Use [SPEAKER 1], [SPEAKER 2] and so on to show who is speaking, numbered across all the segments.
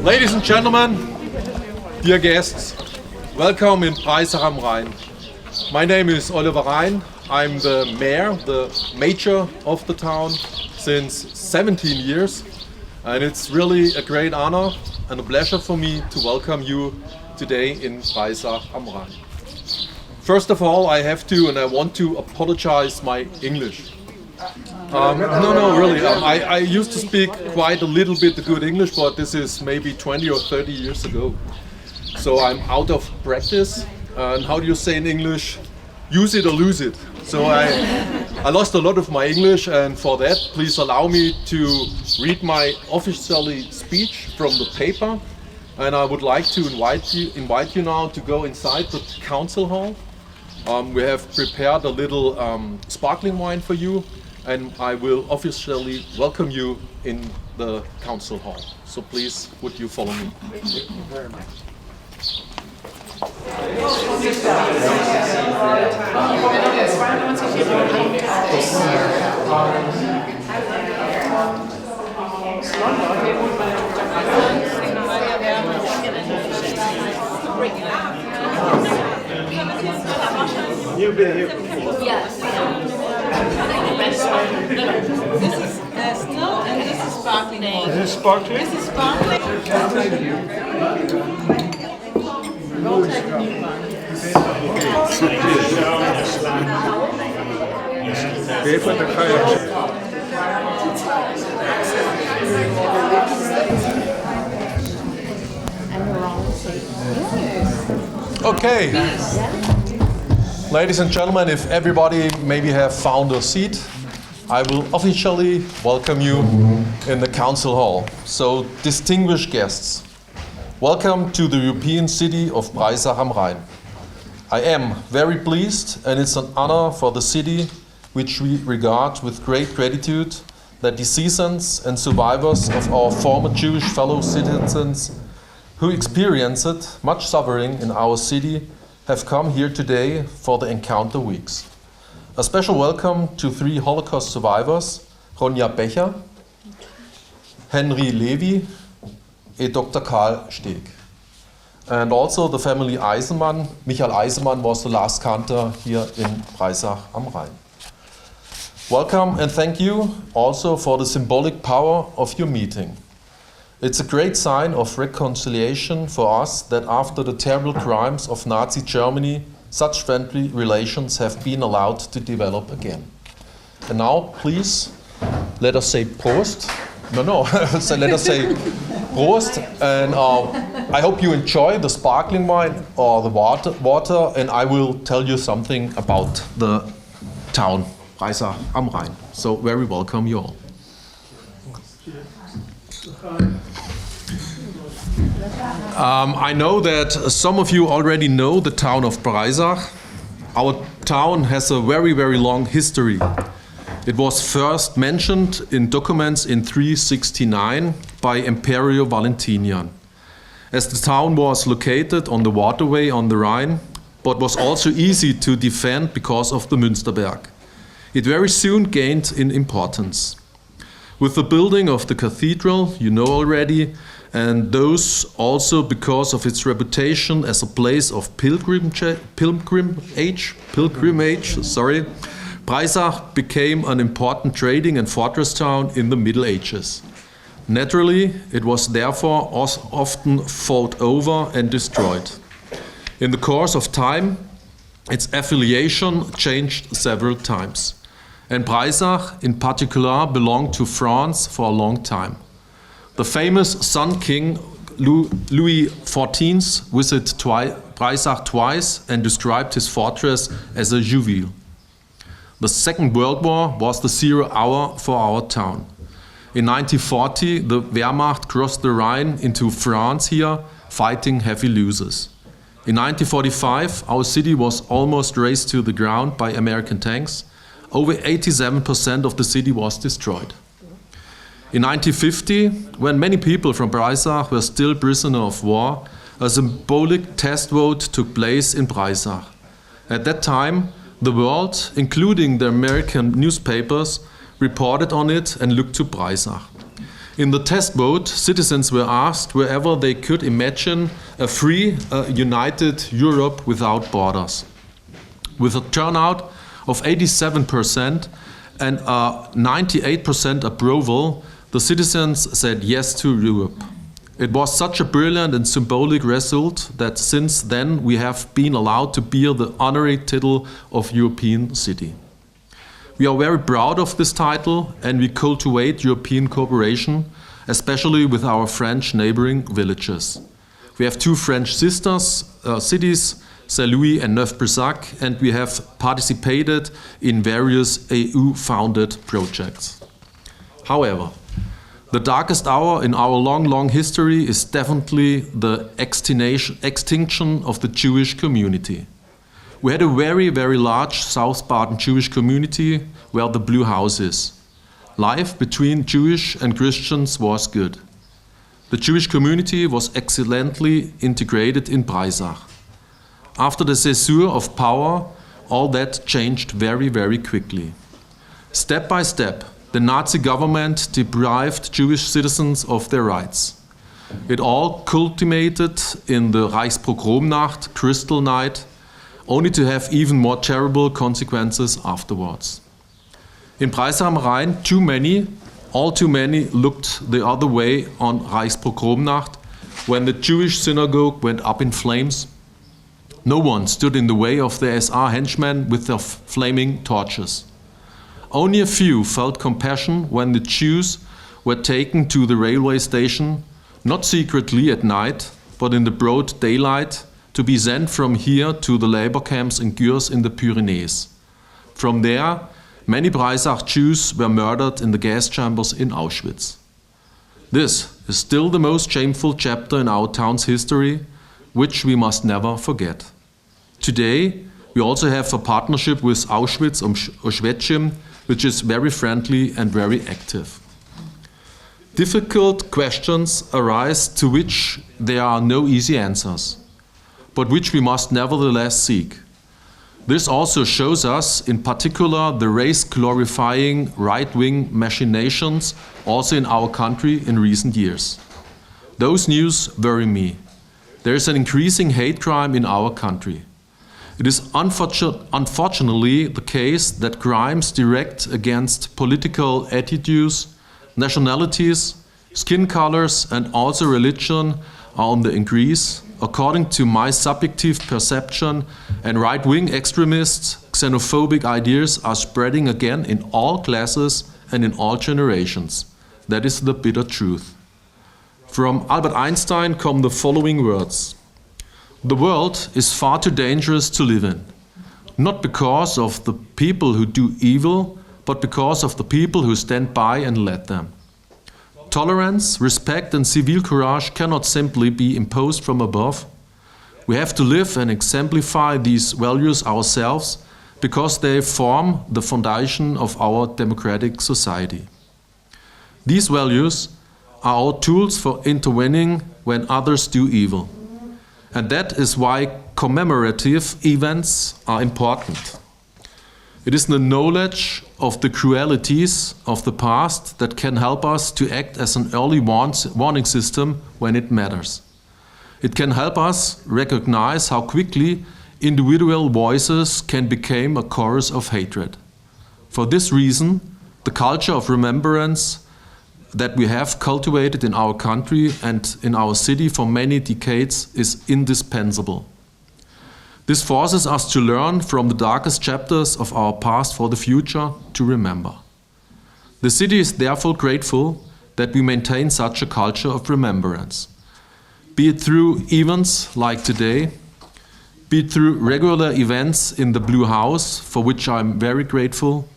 [SPEAKER 1] Ladies and gentlemen, dear guests, welcome in Breisach am Rhein. My name is Oliver Rein. I'm the mayor, the major of the town since 17 years. And it's really a great honor and a pleasure for me to welcome you today in Breisach am Rhein. First of all, I have to and I want to apologize my English. Really. I used to speak quite a little bit good English, but this is maybe 20 or 30 years ago. So I'm out of practice. And how do you say in English? Use it or lose it. So I lost a lot of my English, and for that, please allow me to read my official speech from the paper. And I would like to invite you now to go inside the council hall. We have prepared a little sparkling wine for you, and I will officially welcome you in the council hall. So please, would you follow me?
[SPEAKER 2] Thank you very much. You've been here before. Yes.
[SPEAKER 3] This is still, and this is sparkling.
[SPEAKER 2] Is this sparkling?
[SPEAKER 3] This is sparkling.
[SPEAKER 2] Thank you.
[SPEAKER 3] We'll take a new one.
[SPEAKER 1] Okay. Ladies and gentlemen, if everybody maybe have found a seat, I will officially welcome you in the council hall. So, distinguished guests, welcome to the European city of Breisach am Rhein. I am very pleased, and it's an honor for the city, which we regard with great gratitude, that descendants and survivors of our former Jewish fellow citizens who experienced much suffering in our city have come here today for the Encounter Weeks. A special welcome to 3 Holocaust survivors, Ronja Becher, Henry Levy, and Dr. Karl Steg. And also the family Eisenmann. Michael Eisenmann was the last cantor here in Breisach am Rhein. Welcome and thank you also for the symbolic power of your meeting. It's a great sign of reconciliation for us that after the terrible crimes of Nazi Germany, such friendly relations have been allowed to develop again. And now, please, let us say Prost. So let us say Prost. And I hope you enjoy the sparkling wine or the water, and I will tell you something about the town, Breisach am Rhein. So very welcome you all. I know that some of you already know the town of Breisach. Our town has a very, very long history. It was first mentioned in documents in 369 by Emperor Valentinian, as the town was located on the waterway on the Rhine, but was also easy to defend because of the Münsterberg. It very soon gained in importance. With the building of the cathedral, you know already, and those also because of its reputation as a place of pilgrimage, Breisach became an important trading and fortress town in the Middle Ages. Naturally, it was therefore often fought over and destroyed. In the course of time, its affiliation changed several times. And Breisach, in particular, belonged to France for a long time. The famous Sun King Louis XIV visited Breisach twice and described his fortress as a juwel. The Second World War was the 0 hour for our town. In 1940, the Wehrmacht crossed the Rhine into France here, fighting heavy losses. In 1945, our city was almost razed to the ground by American tanks. Over 87% of the city was destroyed. In 1950, when many people from Breisach were still prisoners of war, a symbolic test vote took place in Breisach. At that time, the world, including the American newspapers, reported on it and looked to Breisach. In the test vote, citizens were asked wherever they could imagine a free, united Europe without borders. With a turnout of 87% and a 98% approval, the citizens said yes to Europe. It was such a brilliant and symbolic result that since then we have been allowed to bear the honorary title of European City. We are very proud of this title and we cultivate European cooperation, especially with our French neighboring villages. We have two French sisters cities, Saint-Louis and Neuf-Brisach, and we have participated in various EU-founded projects. However, the darkest hour in our long history is definitely the extinction of the Jewish community. We had a very large South Baden Jewish community where the Blue House is. Life between Jewish and Christians was good. The Jewish community was excellently integrated in Breisach. After the seizure of power, all that changed very quickly. Step by step, the Nazi government deprived Jewish citizens of their rights. It all culminated in the Reichspogromnacht, Crystal Night, only to have even more terrible consequences afterwards. In Breisach am Rhein, all too many looked the other way on Reichspogromnacht when the Jewish synagogue went up in flames. No one stood in the way of the SR henchmen with their flaming torches. Only a few felt compassion when the Jews were taken to the railway station, not secretly at night, but in the broad daylight, to be sent from here to the labor camps in Gurs in the Pyrenees. From there, many Breisach Jews were murdered in the gas chambers in Auschwitz. This is still the most shameful chapter in our town's history, which we must never forget. Today, we also have a partnership with Auschwitz, which is very friendly and very active. Difficult questions arise to which there are no easy answers, but which we must nevertheless seek. This also shows us, in particular, the race-glorifying right-wing machinations also in our country in recent years. Those news worry me. There is an increasing hate crime in our country. It is unfortunately the case that crimes direct against political attitudes, nationalities, skin colors, and also religion are on the increase, according to my subjective perception, and right-wing extremists, xenophobic ideas are spreading again in all classes and in all generations. That is the bitter truth. From Albert Einstein come the following words. The world is far too dangerous to live in, not because of the people who do evil, but because of the people who stand by and let them. Tolerance, respect, and civil courage cannot simply be imposed from above. We have to live and exemplify these values ourselves because they form the foundation of our democratic society. These values are our tools for intervening when others do evil. And that is why commemorative events are important. It is the knowledge of the cruelties of the past that can help us to act as an early warning system when it matters. It can help us recognize how quickly individual voices can become a chorus of hatred. For this reason, the culture of remembrance that we have cultivated in our country and in our city for many decades is indispensable. This forces us to learn from the darkest chapters of our past for the future to remember. The city is therefore grateful that we maintain such a culture of remembrance, be it through events like today, be it through regular events in the Blue House, for which I'm very grateful,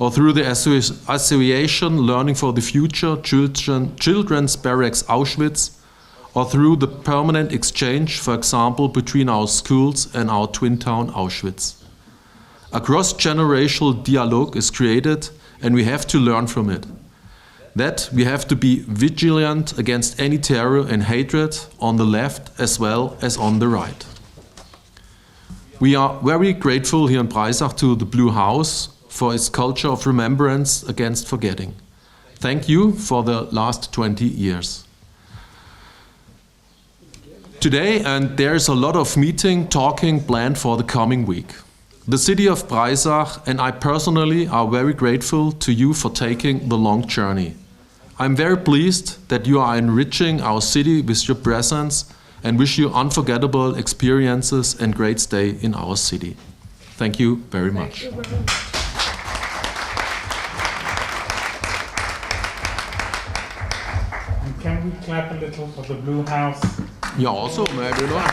[SPEAKER 1] or through the association Learning for the Future, Children's Barracks Auschwitz, or through the permanent exchange, for example, between our schools and our twin town Auschwitz. A cross-generational dialogue is created and we have to learn from it. That we have to be vigilant against any terror and hatred on the left as well as on the right. We are very grateful here in Breisach to the Blue House for its culture of remembrance against forgetting. Thank you for the last 20 years. Today, and there's a lot of meeting, talking planned for the coming week. The city of Breisach and I personally are very grateful to you for taking the long journey. I'm very pleased that you are enriching our city with your presence and wish you unforgettable experiences and great stay in our city. Thank you very much.
[SPEAKER 4] And can we clap a little for the Blue House?
[SPEAKER 1] Yeah, also maybe not.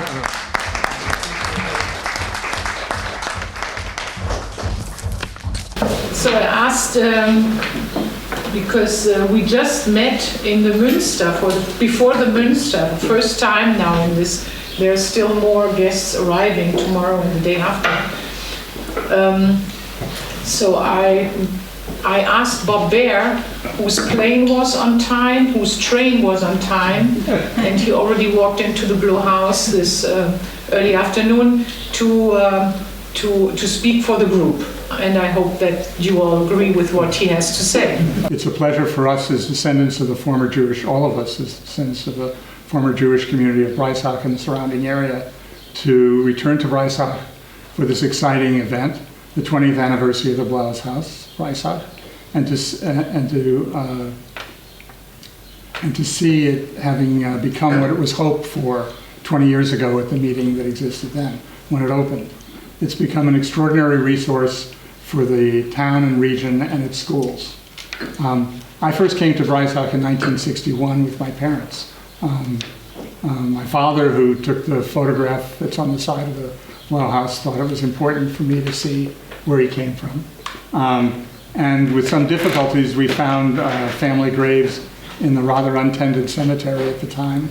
[SPEAKER 3] So I asked, because we just met in the Münster, before the Münster, the first time now in this, there's still more guests arriving tomorrow and the day after. So I asked Bob Bahr, whose plane was on time, whose train was on time, and he already walked into the Blue House this early afternoon to speak for the group. And I hope that you all agree with what he has to say.
[SPEAKER 5] It's a pleasure for us as descendants of the former Jewish, all of us as descendants of the former Jewish community of Breisach and the surrounding area, to return to Breisach for this exciting event, the 20th anniversary of the Blaues Haus, Breisach, and to see it having become what it was hoped for 20 years ago at the meeting that existed then, when it opened. It's become an extraordinary resource for the town and region and its schools. I first came to Breisach in 1961 with my parents. My father, who took the photograph that's on the side of the Blaues Haus, thought it was important for me to see where he came from. And with some difficulties, we found family graves in the rather untended cemetery at the time,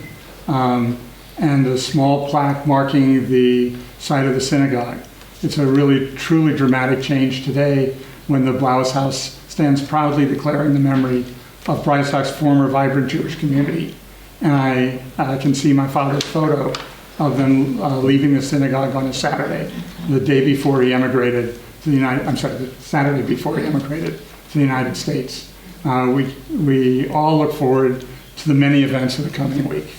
[SPEAKER 5] and a small plaque marking the site of the synagogue. It's a really, truly dramatic change today when the Blaues Haus stands proudly declaring the memory of Breisach's former vibrant Jewish community. And I can see my father's photo of them leaving the synagogue on a Saturday, the day before he emigrated to the the Saturday before he emigrated to the United States. We all look forward to the many events of the coming week.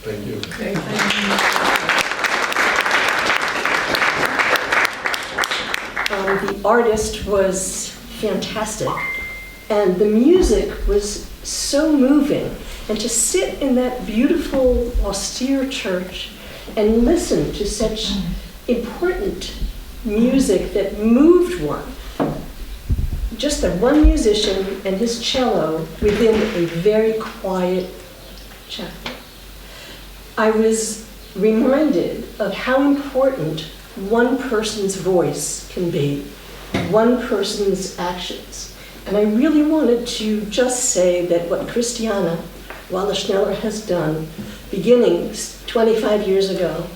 [SPEAKER 1] Thank you.
[SPEAKER 3] Okay, thank you.
[SPEAKER 6] The artist was fantastic, and the music was so moving. And to sit in that beautiful, austere church and listen to such important music that moved one, just the one musician and his cello within a very quiet chapel. I was reminded of how important one person's voice can be, one person's actions. And I really wanted to just say that what Christiane Walesch-Schneller has done, beginning 25 years ago,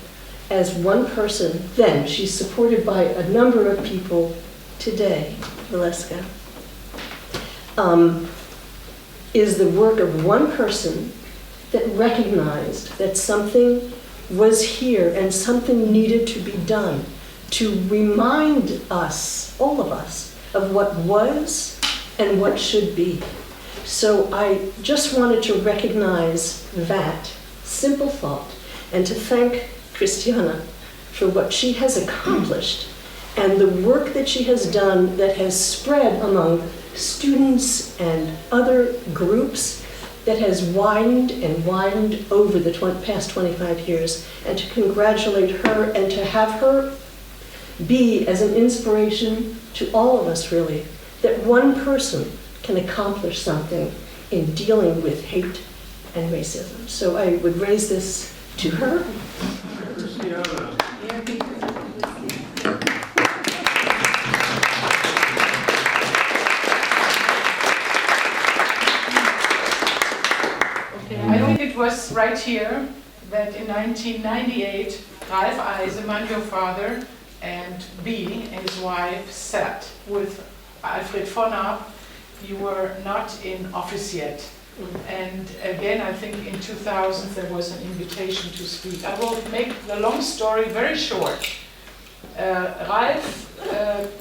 [SPEAKER 6] as one person, then she's supported by a number of people today, Valeska, is the work of one person that recognized that something was here and something needed to be done to remind us, all of us, of what was and what should be. So I just wanted to recognize that simple thought and to thank Christiane for what she has accomplished and the work that she has done that has spread among students and other groups that has widened and widened over the past 25 years, and to congratulate her and to have her be as an inspiration to all of us, really, that one person can accomplish something in dealing with hate and racism. So I would raise this to her.
[SPEAKER 3] I think it was right here that in 1998, Ralph Eisemann, your father, and B, his wife, sat with Alfred von Arp. You were not in office yet. And again, I think in 2000 there was an invitation to speak. I will make the long story very short. Ralph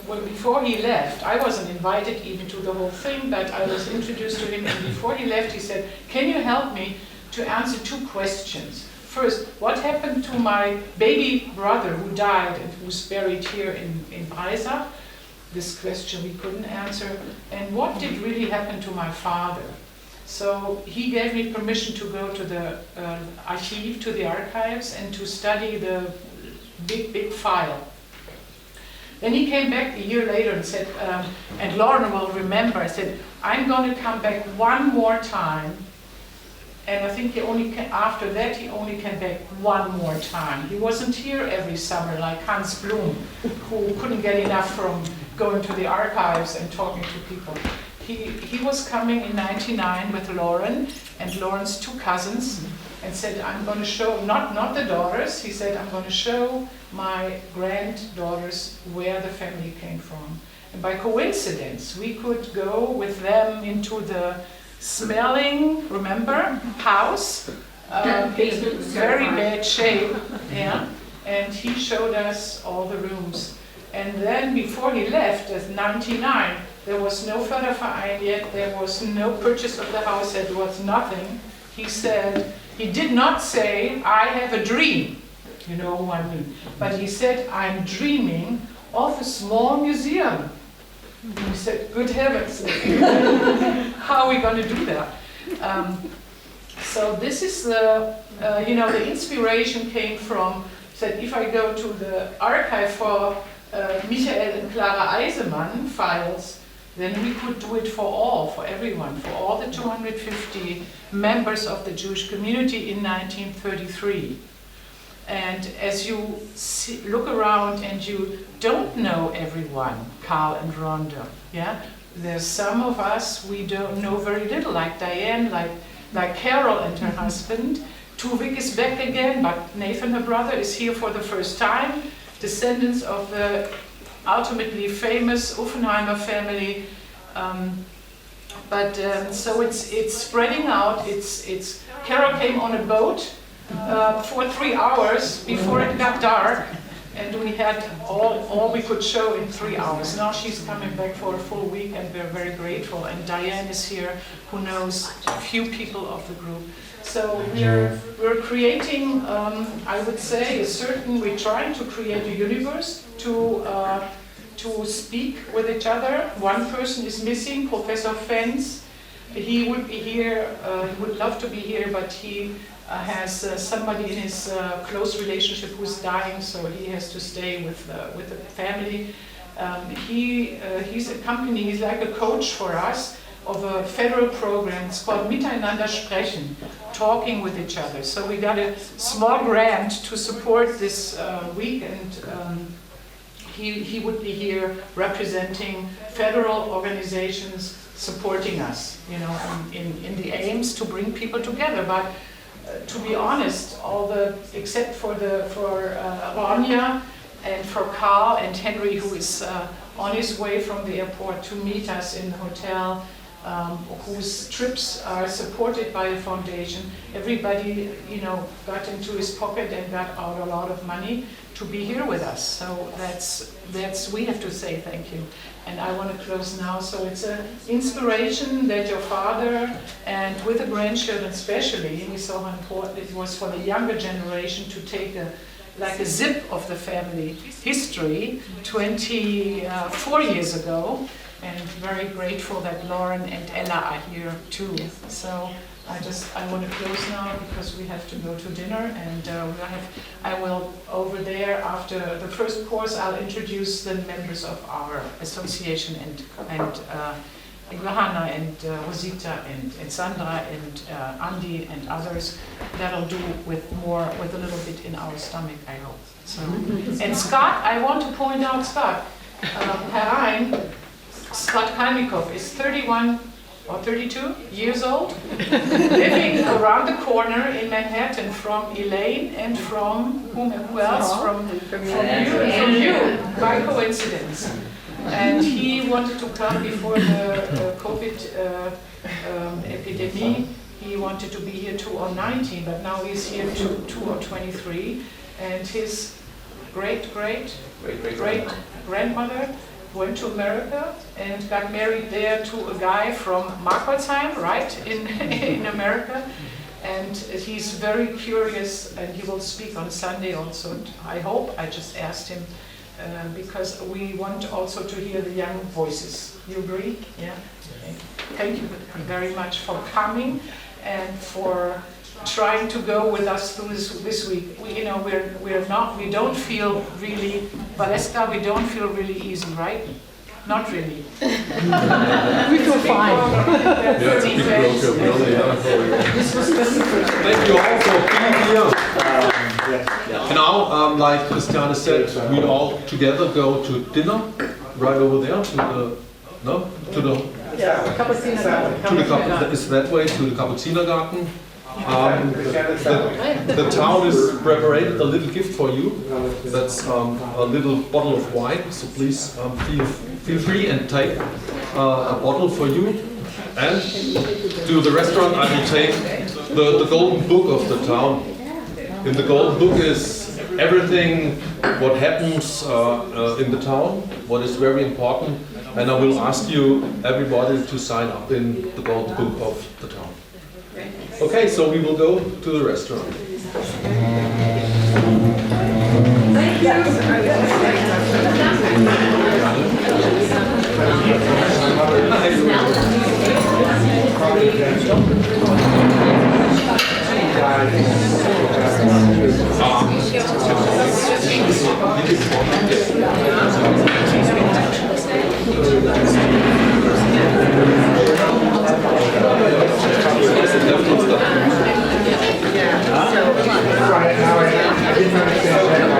[SPEAKER 3] well, before he left, I wasn't invited even to the whole thing, but I was introduced to him, and before he left, he said, "Can you help me to answer 2 questions? First, what happened to my baby brother who died and who's buried here in Breisach?" This question we couldn't answer. "And what did really happen to my father?" So he gave me permission to go to the archive, to the archives, and to study the big file. Then he came back a year later and said, and Lauren will remember, I said, "I'm going to come back one more time." And I think after that, he only came back one more time. He wasn't here every summer like Hans Blum, who couldn't get enough from going to the archives and talking to people. He was coming in '99 with Lauren and Lauren's 2 cousins, and said, "I'm going to show, not the daughters," he said, "I'm going to show my granddaughters where the family came from." And by coincidence, we could go with them into the smelling, remember, house, in very bad shape, yeah. And he showed us all the rooms. And then before he left, at '99, there was no Förderverein yet, there was no purchase of the house, there was nothing. He said, he did not say, "I have a dream," you know who I mean, but he said, "I'm dreaming of a small museum." He said, "Good heavens, how are we going to do that?" So this is the inspiration came from, that if I go to the archive for Michael and Clara Eisemann files, then we could do it for everyone, for all the 250 members of the Jewish community in 1933. And as you look around and you don't know everyone, Karl and Rhonda, yeah? There's some of us, we don't know very little, like Diane, like Carol and her husband. Tuvik is back again, but Nathan, her brother, is here for the first time. Descendants of the ultimately famous Uffenheimer family. So it's spreading out. Carol came on a boat for 3 hours before it got dark, and we had all we could show in 3 hours. Now she's coming back for a full week, and we're very grateful. And Diane is here, who knows a few people of the group. So we're creating, I would say, we're trying to create a universe to speak with each other. One person is missing, Professor Fens. He would be here, he would love to be here, but he has somebody in his close relationship who's dying, so he has to stay with the family. He's like a coach for us of a federal program. It's called MITEINANDER sprechen, talking with each other. So we got a small grant to support this week, and he would be here representing federal organizations supporting us, in the aims to bring people together. But to be honest, except for Ronja and for Karl and Henry, who is on his way from the airport to meet us in the hotel, whose trips are supported by the foundation. Everybody, got into his pocket and got out a lot of money to be here with us. So that's we have to say thank you. And I want to close now. So it's an inspiration that your father, and with the grandchildren especially, we saw how important it was for the younger generation to take a zip of the family history 24 years ago. And very grateful that Lauren and Ella are here too. So I want to close now because we have to go to dinner, and I will over there after the first course. I'll introduce the members of our association and Johanna and Rosita and Sandra and Andy and others. That'll do with a little bit in our stomach, I hope. So, and Scott, I want to point out Scott. Rein, Scott Kalmikov is 31 or 32 years old, living around the corner in Manhattan from Elaine and from who else? From you, by coincidence. And he wanted to come before the COVID epidemic. He wanted to be here 2019, but now he's here 2023. And his great grandmother went to America and got married there to a guy from Markholzheim, right, in America. And he's very curious, and he will speak on Sunday also, I hope. I just asked him, because we want also to hear the young voices. You agree? Yeah? Thank you very much for coming and for trying to go with us through this week. We don't feel really, Valeska, we don't feel really easy, right? Not really.
[SPEAKER 6] We feel fine.
[SPEAKER 1] Thank you all for being here. Now, like Christiane said, we all together go to dinner right over there to the it's that way, to the Kapuzinergarten. The town is prepared a little gift for you. That's a little bottle of wine. So please feel free and take a bottle for you. And to the restaurant, I will take the golden book of the town. In the golden book is everything what happens in the town, what is very important. And I will ask you, everybody, to sign up in the golden book of the town. Okay, so we will go to the restaurant.
[SPEAKER 6] Thank
[SPEAKER 4] I didn't understand that.